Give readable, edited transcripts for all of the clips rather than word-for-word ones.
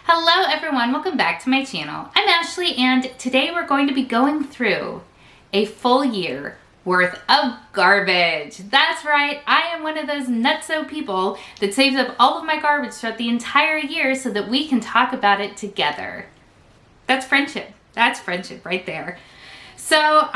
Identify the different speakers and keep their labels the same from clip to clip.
Speaker 1: Hello everyone, welcome back to my channel. I'm Ashley and today we're going to be going through a full year worth of garbage. That's right, I am one of those nutso people that saves up all of my garbage throughout the entire year so that we can talk about it together. That's friendship. That's friendship right there. So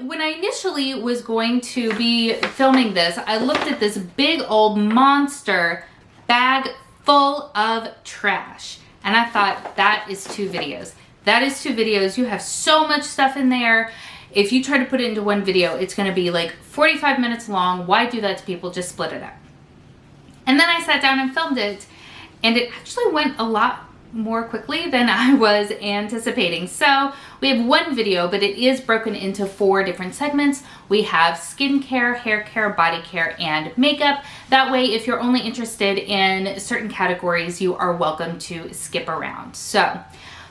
Speaker 1: when I initially was going to be filming this, I looked at this big old monster bag full of trash. And I thought, that is 2 videos. That is 2 videos. You have so much stuff in there. If you try to put it into one video, it's going to be like 45 minutes long. Why do that to people? Just split it up. And then I sat down and filmed it, and it actually went a lot more quickly than I was anticipating. So we have one video, but it is broken into 4 different segments. We have skincare, hair care, body care, and makeup. That way, if you're only interested in certain categories, you are welcome to skip around. So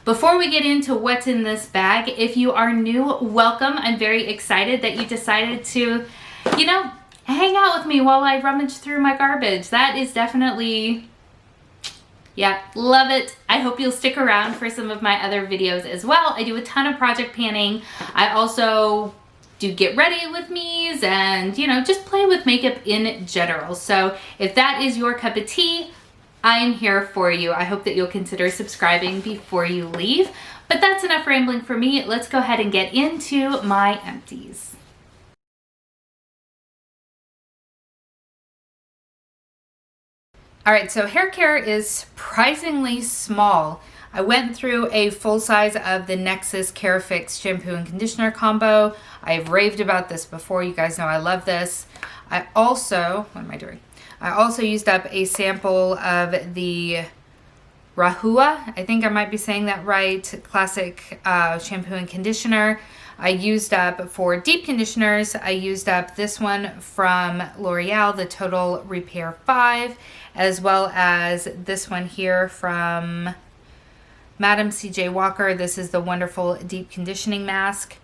Speaker 1: before we get into what's in this bag, if you are new, welcome. I'm very excited that you decided to, hang out with me while I rummage through my garbage. That is definitely, yeah, love it. I hope you'll stick around for some of my other videos as well. I do a ton of project panning. I also do get ready with me's and, just play with makeup in general. So if that is your cup of tea, I am here for you. I hope that you'll consider subscribing before you leave. But that's enough rambling for me. Let's go ahead and get into my empties. All right, so hair care is surprisingly small. I went through a full size of the Nexxus Care Fix shampoo and conditioner combo. I've raved about this before. You guys know I love this. I also used up a sample of the Rahua, I think I might be saying that right, classic shampoo and conditioner. I used up, for deep conditioners, I used up this one from L'Oreal, the Total Repair 5, as well as this one here from Madam C.J. Walker. This is the Wonderful Deep Conditioning Mask.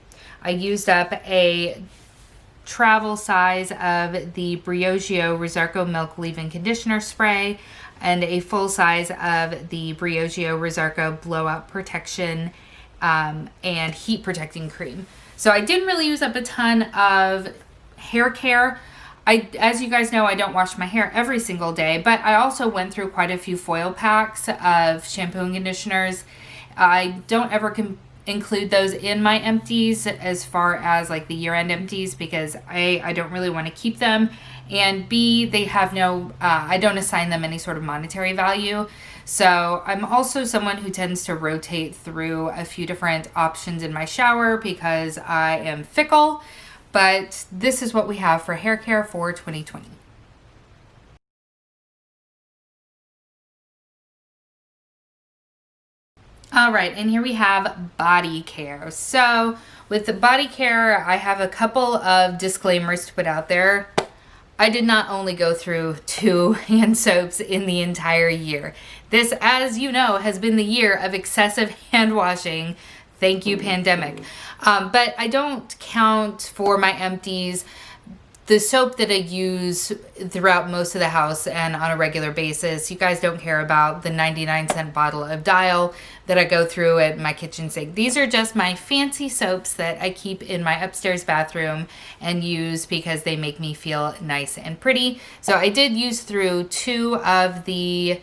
Speaker 1: I used up a travel size of the Briogeo Rosarco Milk Leave-In Conditioner Spray and a full size of the Briogeo Rosarco Blowout Protection and Heat Protecting Cream. So I didn't really use up a ton of hair care. As you guys know, I don't wash my hair every single day, but I also went through quite a few foil packs of shampoo and conditioners. I don't ever include those in my empties as far as like the year-end empties because I don't really want to keep them, and B, they have no, I don't assign them any sort of monetary value. So I'm also someone who tends to rotate through a few different options in my shower because I am fickle, but this is what we have for hair care for 2020. All right, and here we have body care. So with the body care, I have a couple of disclaimers to put out there. I did not only go through 2 hand soaps in the entire year. This, as you know, has been the year of excessive hand washing. Thank you, pandemic. But I don't count for my empties the soap that I use throughout most of the house and on a regular basis. You guys don't care about the 99-cent bottle of Dial that I go through at my kitchen sink. These are just my fancy soaps that I keep in my upstairs bathroom and use because they make me feel nice and pretty. So I did use through 2 of the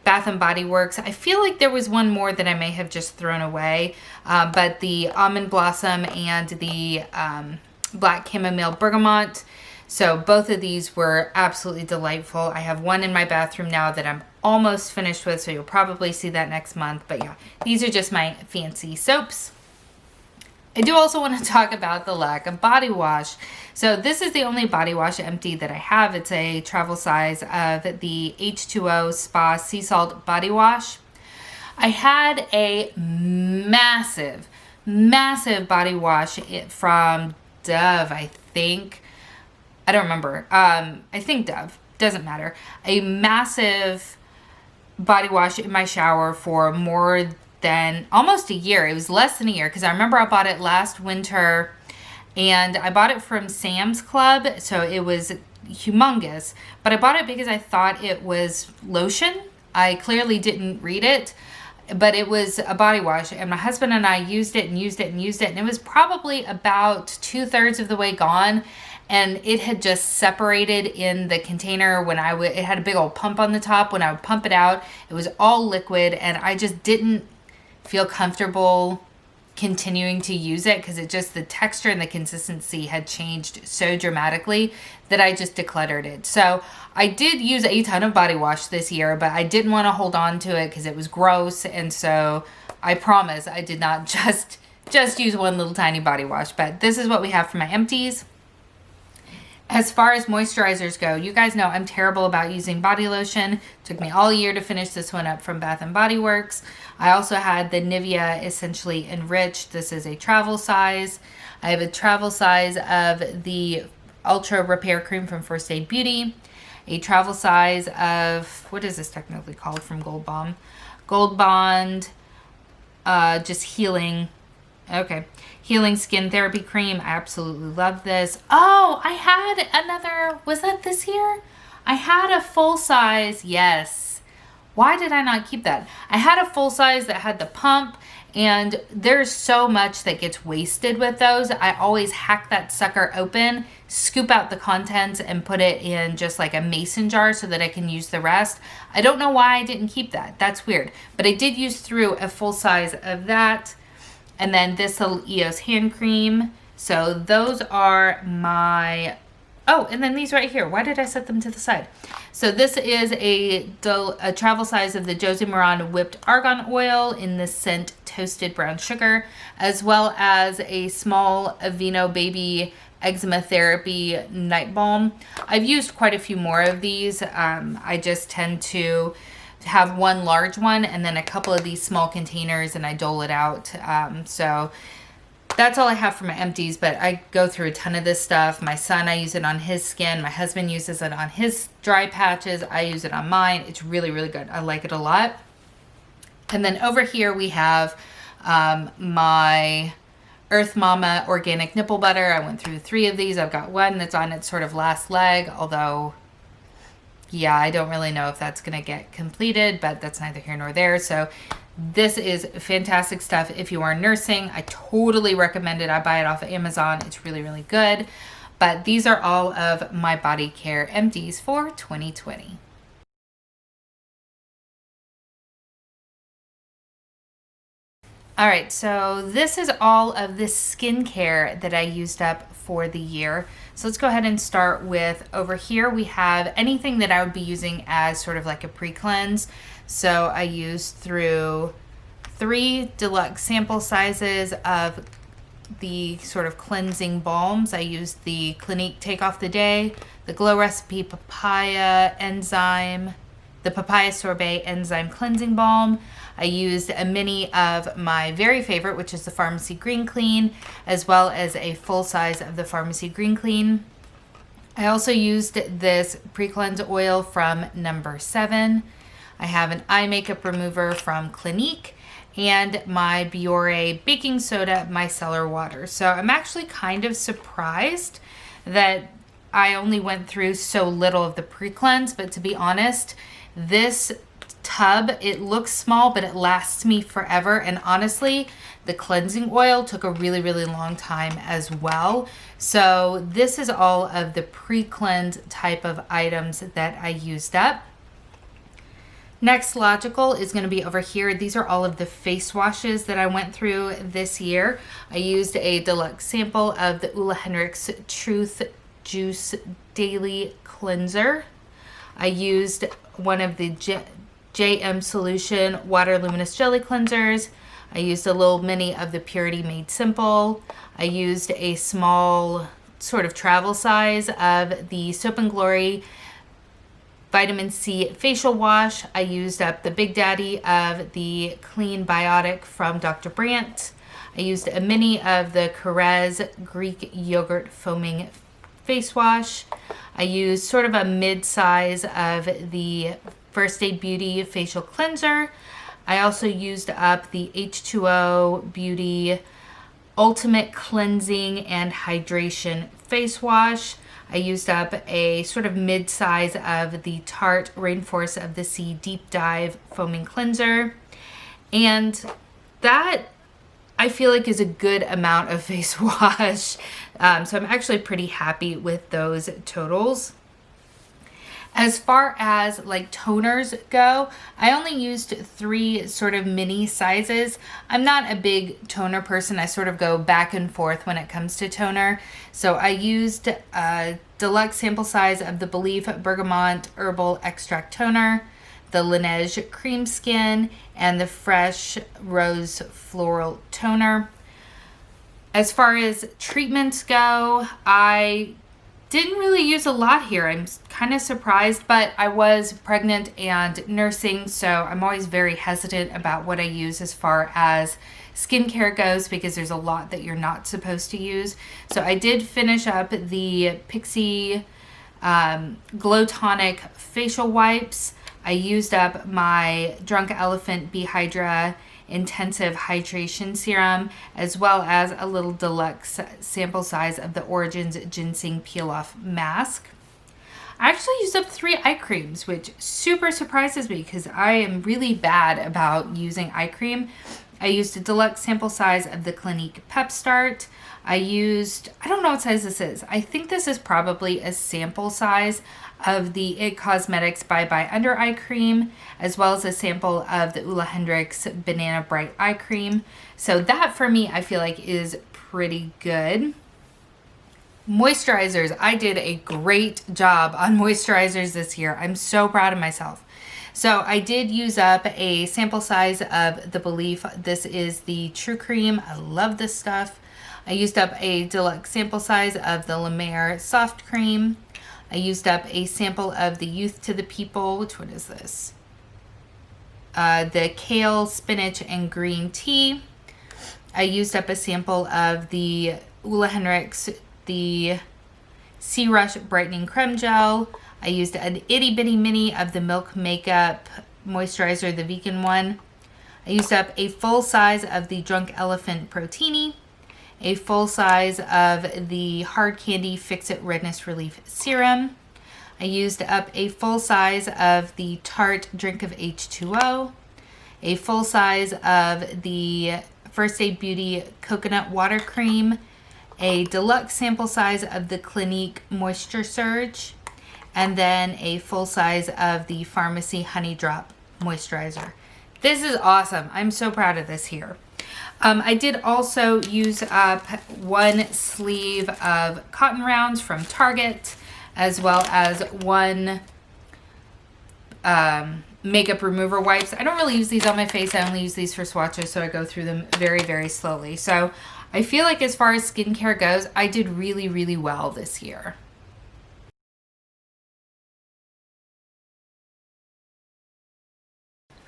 Speaker 1: Bath & Body Works. I feel like there was one more that I may have just thrown away, but the Almond Blossom and the Black Chamomile Bergamot. So both of these were absolutely delightful. I have one in my bathroom now that I'm almost finished with, so you'll probably see that next month. But yeah, these are just my fancy soaps. I do also want to talk about the lack of body wash. So this is the only body wash empty that I have. It's a travel size of the H2O Spa Sea Salt Body Wash. I had a massive body wash from Dove, I think. I don't remember. I think Dove. Doesn't matter. A massive body wash in my shower for more than almost a year. It was less than a year because I remember I bought it last winter and I bought it from Sam's Club. So it was humongous, but I bought it because I thought it was lotion. I clearly didn't read it. but it was a body wash, and my husband and I used it and used it and used it, and it was probably about 2/3 of the way gone, and it had just separated in the container when it had a big old pump on the top. When I would pump it out, it was all liquid, and I just didn't feel comfortable continuing to use it because the texture and the consistency had changed so dramatically that I just decluttered it. So I did use a ton of body wash this year, but I didn't want to hold on to it because it was gross. And so I promise I did not just use one little tiny body wash. But this is what we have for my Empties. As far as moisturizers go, you guys know I'm terrible about using body lotion. It took me all year to finish this one up from Bath & Body Works. I also had the Nivea Essentially Enriched. This is a travel size. I have a travel size of the Ultra Repair Cream from First Aid Beauty. A travel size of, what is this technically called, from Gold Bond? Gold Bond, just healing. Okay. Healing Skin Therapy Cream. I absolutely love this. Oh, I had another, was that this year? I had a full size, yes. Why did I not keep that? I had a full size that had the pump, and there's so much that gets wasted with those. I always hack that sucker open, scoop out the contents, and put it in just like a mason jar so that I can use the rest. I don't know why I didn't keep that. That's weird. But I did use through a full size of that. And then this little EOS hand cream. So those are my, oh, and then these right here. Why did I set them to the side? So this is a travel size of the Josie Maran Whipped Argan Oil in the scent Toasted Brown Sugar, as well as a small Aveeno Baby Eczema Therapy Night Balm. I've used quite a few more of these. I just tend to have one large one and then a couple of these small containers, and I dole it out. So that's all I have for my Empties, but I go through a ton of this stuff. My son, I use it on his skin. My husband uses it on his dry patches. I use it on mine. It's really, really good. I like it a lot. And then over here we have my Earth Mama Organic Nipple Butter. I went through 3 of these. I've got one that's on its sort of last leg, although yeah, I don't really know if that's going to get completed, but that's neither here nor there. So this is fantastic stuff if you are nursing. I totally recommend it. I buy it off of Amazon. It's really, really good. But these are all of my body care Empties for 2020. All right, so this is all of the skincare that I used up for the year. So let's go ahead and start with, over here we have anything that I would be using as sort of like a pre-cleanse. So I used through 3 deluxe sample sizes of the sort of cleansing balms. I used the Clinique Take Off the Day, the Glow Recipe Papaya Enzyme, the Papaya Sorbet Enzyme Cleansing Balm. I used a mini of my very favorite, which is the Pharmacy Green Clean, as well as a full size of the Pharmacy Green Clean. I also used this pre-cleanse oil from number 7. I have an eye makeup remover from Clinique, and my Biore baking soda micellar water. So I'm actually kind of surprised that I only went through so little of the pre-cleanse, but to be honest, this tub, it looks small, but it lasts me forever. And honestly, the cleansing oil took a really, really long time as well. So this is all of the pre-cleanse type of items that I used up. Next logical is going to be over here. These are all of the face washes that I went through this year. I used a deluxe sample of the Ulla Henrik's Truth Juice Daily Cleanser. I used one of the JM Solution Water Luminous Jelly Cleansers. I used a little mini of the Purity Made Simple. I used a small sort of travel size of the Soap and Glory Vitamin C Facial Wash. I used up the Big Daddy of the Clean Biotic from Dr. Brandt. I used a mini of the Carez Greek Yogurt Foaming Face Wash. I used sort of a mid-size of the First Aid Beauty Facial Cleanser. I also used up the H2O Beauty Ultimate Cleansing and Hydration Face Wash. I used up a sort of mid-size of the Tarte Rainforest of the Sea Deep Dive Foaming Cleanser. And that I feel like is a good amount of face wash. So I'm actually pretty happy with those totals. As far as like toners go, I only used 3 sort of mini sizes. I'm not a big toner person. I sort of go back and forth when it comes to toner. So I used a deluxe sample size of the Believe Bergamot Herbal Extract Toner, the Laneige Cream Skin, and the Fresh Rose Floral Toner. As far as treatments go, I didn't really use a lot here. I'm kind of surprised, but I was pregnant and nursing, so I'm always very hesitant about what I use as far as skincare goes because there's a lot that you're not supposed to use. So I did finish up the Pixi Glow Tonic facial wipes. I used up my Drunk Elephant Behydra Intensive Hydration Serum, as well as a little deluxe sample size of the Origins Ginseng Peel Off Mask. I actually used up 3 eye creams, which super surprises me because I am really bad about using eye cream. I used a deluxe sample size of the Clinique Pep Start. I don't know what size this is. I think this is probably a sample size of the IT Cosmetics Bye Bye Under Eye Cream, as well as a sample of the Ulla Hendricks Banana Bright Eye Cream. So that for me, I feel like is pretty good. Moisturizers. I did a great job on moisturizers this year. I'm so proud of myself. So I did use up a sample size of the Belief. This is the True Cream. I love this stuff. I used up a deluxe sample size of the La Mer Soft Cream. I used up a sample of the Youth to the People. Which one is this? The Kale, Spinach, and Green Tea. I used up a sample of the Ulla Hendricks, the Sea Rush Brightening Creme Gel. I used an itty bitty mini of the Milk Makeup Moisturizer, the vegan one. I used up a full size of the Drunk Elephant Protini, a full size of the Hard Candy Fix It Redness Relief Serum. I used up a full size of the Tarte Drink of H2O, a full size of the First Aid Beauty Coconut Water Cream, a deluxe sample size of the Clinique Moisture Surge, and then a full size of the Pharmacy Honey Drop Moisturizer. This is awesome. I'm so proud of this here. I did also use up 1 sleeve of cotton rounds from Target, as well as 1 makeup remover wipes. I don't really use these on my face. I only use these for swatches, so I go through them very, very slowly. So I feel like as far as skincare goes, I did really, really well this year.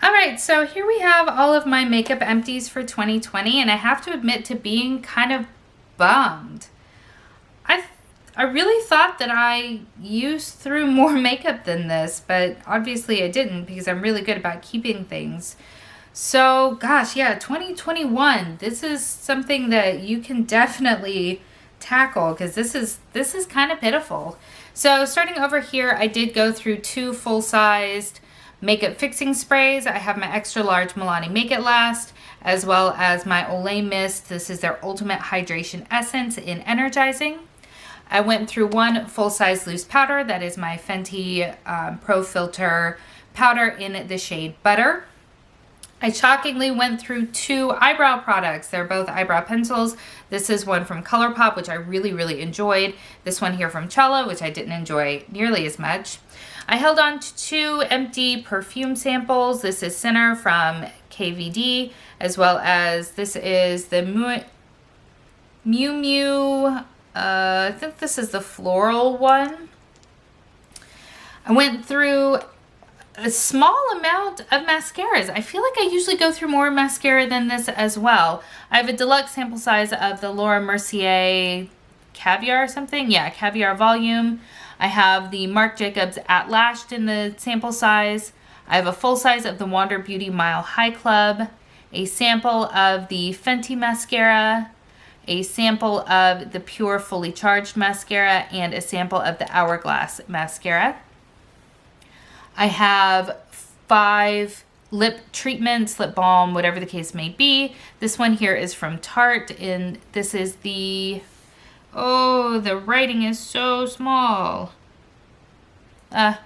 Speaker 1: Alright, so here we have all of my makeup empties for 2020, and I have to admit to being kind of bummed. I really thought that I used through more makeup than this, but obviously I didn't because I'm really good about keeping things. So, gosh, yeah, 2021, this is something that you can definitely tackle because this is kind of pitiful. So, starting over here, I did go through 2 full-sized makeup fixing sprays. I have my extra large Milani Make It Last, as well as my Olay Mist. This is their Ultimate Hydration Essence in Energizing. I went through 1 full-size loose powder. That is my Fenty Pro Filter powder in the shade Butter. I shockingly went through 2 eyebrow products. They're both eyebrow pencils. This is one from ColourPop, which I really, really enjoyed. This one here from Chella, which I didn't enjoy nearly as much. I held on to 2 empty perfume samples. This is Sinner from KVD, as well as this is the Miu Miu, I think this is the floral one. I went through a small amount of mascaras. I feel like I usually go through more mascara than this as well. I have a deluxe sample size of the Laura Mercier Caviar or something. Yeah, Caviar Volume. I have the Marc Jacobs At Lashed in the sample size. I have a full size of the Wander Beauty Mile High Club, a sample of the Fenty mascara, a sample of the Pure Fully Charged mascara, and a sample of the Hourglass mascara. I have 5 lip treatments, lip balm, whatever the case may be. This one here is from Tarte, and this is the, oh, the writing is so small.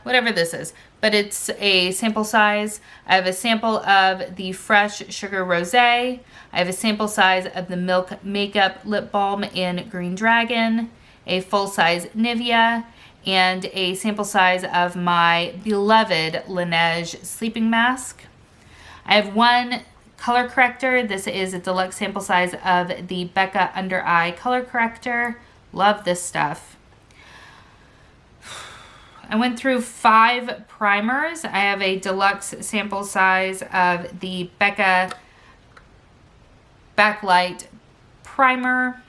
Speaker 1: Whatever this is, but it's a sample size. I have a sample of the Fresh Sugar Rosé. I have a sample size of the Milk Makeup Lip Balm in Green Dragon, a full size Nivea, and a sample size of my beloved Laneige sleeping mask. I have one color corrector. This is a deluxe sample size of the Becca Under Eye color corrector. Love this stuff. I went through 5 primers. I have a deluxe sample size of the Becca Backlight Primer.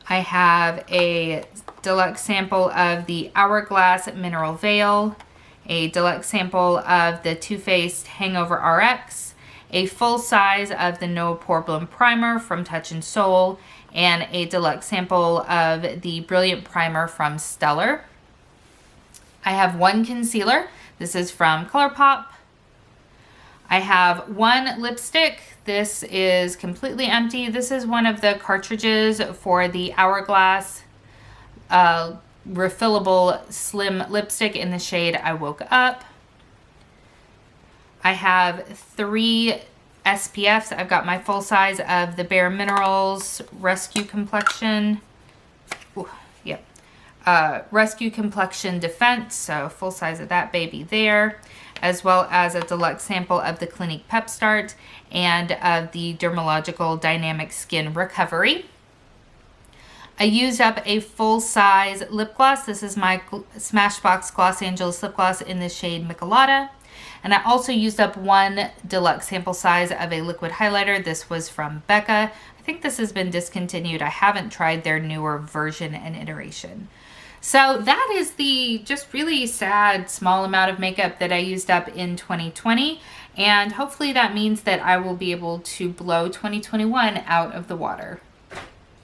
Speaker 1: I have a deluxe sample of the Hourglass Mineral Veil, a deluxe sample of the Too Faced Hangover RX, a full size of the No Pore Primer from Touch in Soul, and a deluxe sample of the Brilliant Primer from Stellar. I have one concealer. This is from ColourPop. I have one lipstick. This is completely empty. This is one of the cartridges for the Hourglass refillable slim lipstick in the shade I Woke Up. I have 3 SPFs. I've got my full size of the Bare Minerals Rescue Complexion. Ooh, yep. Rescue Complexion Defense, so full size of that baby there, as well as a deluxe sample of the Clinique Pep Start and of the Dermalogical Dynamic Skin Recovery. I used up a full size lip gloss. This is my Smashbox Gloss Angeles lip gloss in the shade Michelada. And I also used up one deluxe sample size of a liquid highlighter. This was from Becca. I think this has been discontinued. I haven't tried their newer version and iteration. So that is the just really sad small amount of makeup that I used up in 2020. And hopefully that means that I will be able to blow 2021 out of the water.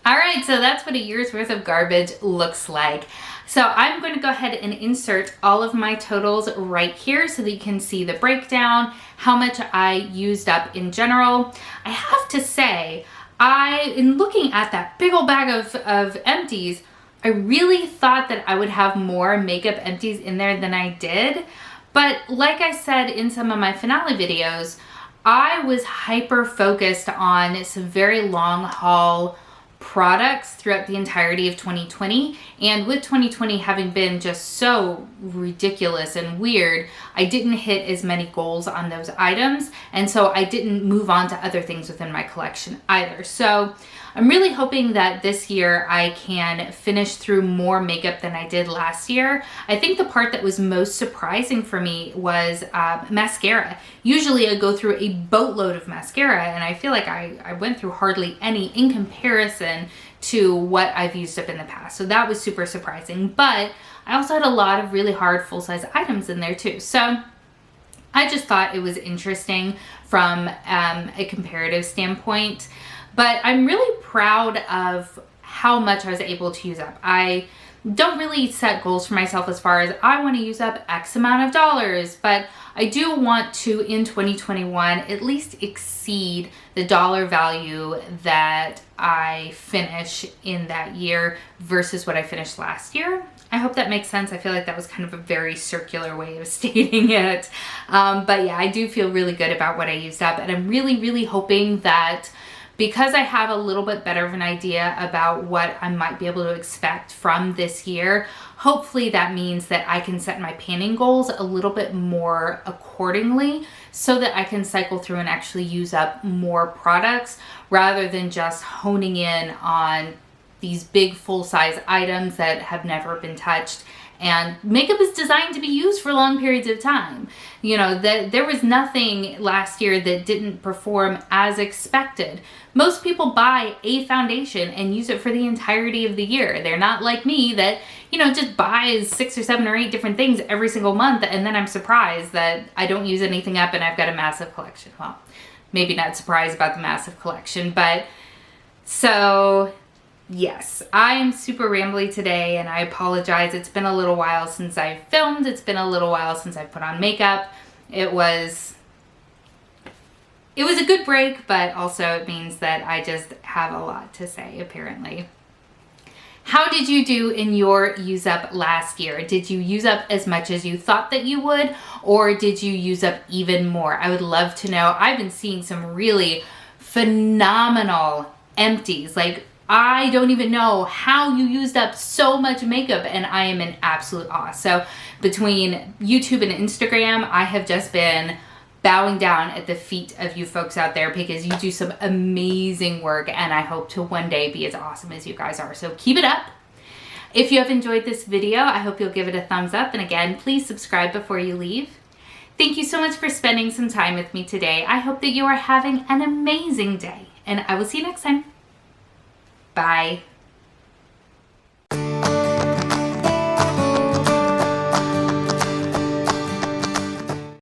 Speaker 1: All right, so that's what a year's worth of garbage looks like. So I'm going to go ahead and insert all of my totals right here so that you can see the breakdown, how much I used up in general. I have to say, in looking at that big old bag of empties, I really thought that I would have more makeup empties in there than I did. But like I said in some of my finale videos, I was hyper focused on some very long haul products throughout the entirety of 2020, and with 2020 having been just so ridiculous and weird, I didn't hit as many goals on those items, and so I didn't move on to other things within my collection either. So I'm really hoping that this year I can finish through more makeup than I did last year. I think the part that was most surprising for me was mascara. Usually I go through a boatload of mascara, and I feel like I went through hardly any in comparison to what I've used up in the past. So that was super surprising. But I also had a lot of really hard full-size items in there too. So I just thought it was interesting from a comparative standpoint. But I'm really proud of how much I was able to use up. I don't really set goals for myself as far as I want to use up X amount of dollars, but I do want to, in 2021, at least exceed the dollar value that I finish in that year versus what I finished last year. I hope that makes sense. I feel like that was kind of a very circular way of stating it. But yeah, I do feel really good about what I used up, and I'm really, really hoping that because I have a little bit better of an idea about what I might be able to expect from this year, hopefully that means that I can set my panning goals a little bit more accordingly so that I can cycle through and actually use up more products rather than just honing in on these big full-size items that have never been touched. And makeup is designed to be used for long periods of time. You know, there was nothing last year that didn't perform as expected. Most people buy a foundation and use it for the entirety of the year. They're not like me that, you know, just buys 6 or 7 or 8 different things every single month, and then I'm surprised that I don't use anything up and I've got a massive collection. Well, maybe not surprised about the massive collection, but so yes, I am super rambly today, and I apologize. It's been a little while since I've filmed. It's been a little while since I've put on makeup. It was a good break, but also it means that I just have a lot to say, apparently. How did you do in your use up last year? Did you use up as much as you thought that you would, or did you use up even more? I would love to know. I've been seeing some really phenomenal empties. Like, I don't even know how you used up so much makeup, and I am in absolute awe. So between YouTube and Instagram, I have just been bowing down at the feet of you folks out there because you do some amazing work, and I hope to one day be as awesome as you guys are. So keep it up. If you have enjoyed this video, I hope you'll give it a thumbs up. And again, please subscribe before you leave. Thank you so much for spending some time with me today. I hope that you are having an amazing day, and I will see you next time. Bye.